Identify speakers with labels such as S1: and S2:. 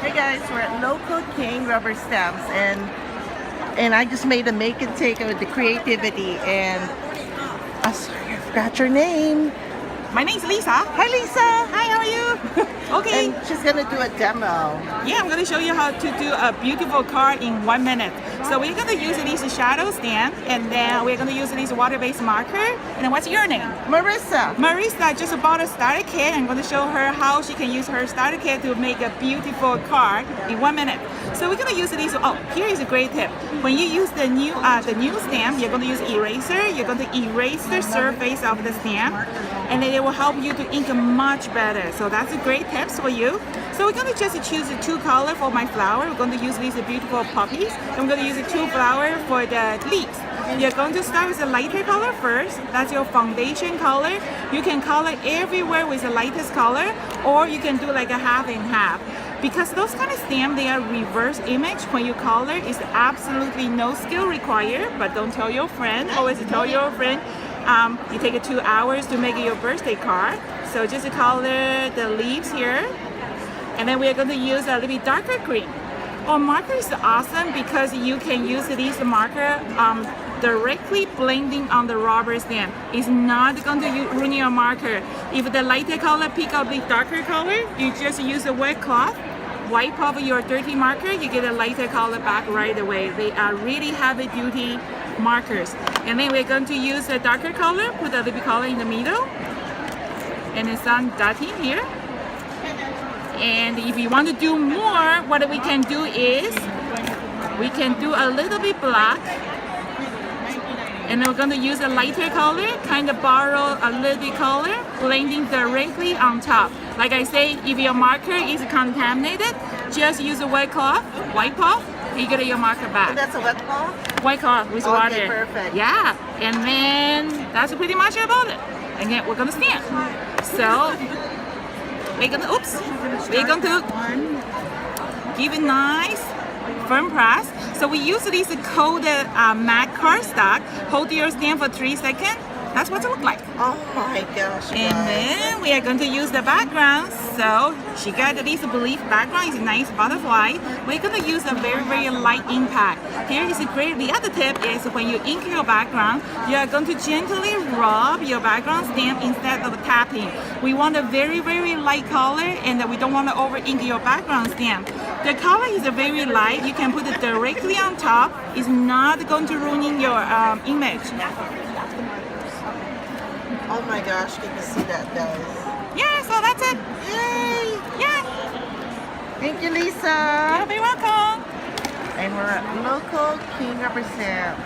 S1: Hey guys, we're at Local King Rubber Stamps and I just made a make and take with the creativity and sorry, I forgot your name.
S2: My name's Lisa.
S1: Hi Lisa.
S2: Hi, how are you? Okay.
S1: And she's gonna do a demo.
S2: Yeah, I'm going to show you how to do a beautiful card in 1 minute. So we're going to use this shadow stamp, and then we're going to use this water-based marker. And then what's your name?
S1: Marissa.
S2: Marissa just bought a starter kit. I'm going to show her how she can use her starter kit to make a beautiful card in 1 minute. So we're going to use these. Oh, here is a great tip. When you use the new stamp, you're going to use eraser. You're going to erase the surface of the stamp, and then it will help you to ink much better. So that's a great tips for you. So we're going to just choose two colors for my flower. We're going to use these beautiful poppies. I'm going to use two flowers for the leaves. You're going to start with the lighter color first. That's your foundation color. You can color everywhere with the lightest color, or you can do like a half and half. Because those kind of stamps, they are reverse image. When you color, it's absolutely no skill required, but don't tell your friend. Always tell your friend you take 2 hours to make your birthday card. So just color the leaves here. And then we're going to use a little bit darker green. Our marker is awesome because you can use this marker directly blending on the rubber stamp. It's not going to ruin your marker. If the lighter color pick up the darker color, you just use a wet cloth, wipe off your dirty marker, you get a lighter color back right away. They are really heavy duty markers. And then we're going to use a darker color, put a little bit color in the middle, and then some dotting here. And if you want to do more, what we can do is we can do a little bit black, and then we're going to use a lighter color, kind of borrow a little bit color, blending directly on top. Like I say, if your marker is contaminated, just use a wet cloth, wipe off, you get your marker back.
S1: And that's a wet cloth?
S2: White cloth with water.
S1: Okay, perfect.
S2: Yeah, and then that's pretty much about it. Again, we're going to stamp. So we're going to give it nice firm press. So we use this coated matte cardstock. Hold your stamp for 3 seconds. That's what it looks like.
S1: Oh my gosh.
S2: And then we are going to use the background. So she got this belief background. It's a nice butterfly. We're going to use a very, very light impact. Here is a great. The other tip is when you ink your background, you are going to gently rub your background stamp instead of tapping. We want a very, very light color, and we don't want to over ink your background stamp. The color is very light. You can put it directly on top. It's not going to ruin your image.
S1: Oh my gosh, can you see that, guys?
S2: Yeah, so that's it.
S1: Yay!
S2: Yeah.
S1: Thank you, Lisa.
S2: You're very welcome.
S1: And we're at Local King Rubber Stamps.